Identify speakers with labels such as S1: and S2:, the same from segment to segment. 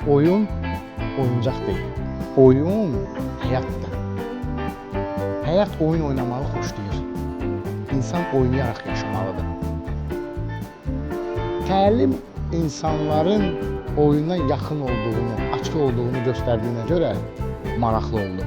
S1: oyun oyuncaq deyil. Oyun həyatdır. Həyat oyun oynamağı xoşlayır. İnsan oynayaraq yaşamalıdır. Təlim insanların oyuna yaxın olduğunu, açıq olduğunu göstərdiyinə görə maraqlı oldu.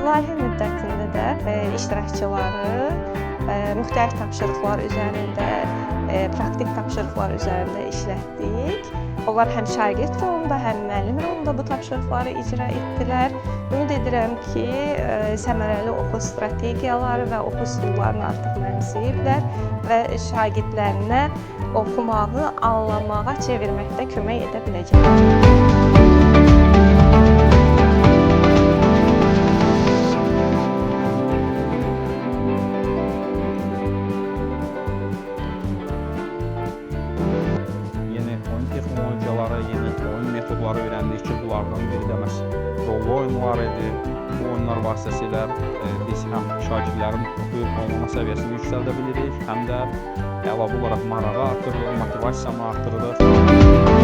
S2: Layihə müddətində də iştirakçıları müxtəlif tapşırıqlar üzərində, praktik tapşırıqlar üzərində işlətdik. Onlar həm şagird rolunda, həm müəllim rolunda bu tapşırıqları icra etdilər. Ümid edirəm ki, səmərəli oxu strategiyaları və oxu üsullarını artıq mənimsəyiblər və şagirdlərinə oxumağı anlamağa çevirməkdə kömək edə biləcəklər.
S3: Texnologiyaları, yeni oyun metodları öyrəndik ki, bunlardan biri də məhz rollu oyunlar idi. Bu oyunlar vasitəsilə biz həm şagirdlərin oxuyub səviyyəsini yüksəldə bilirik, həm də əlavə olaraq marağı artırırıq, motivasiyanı artırırıq.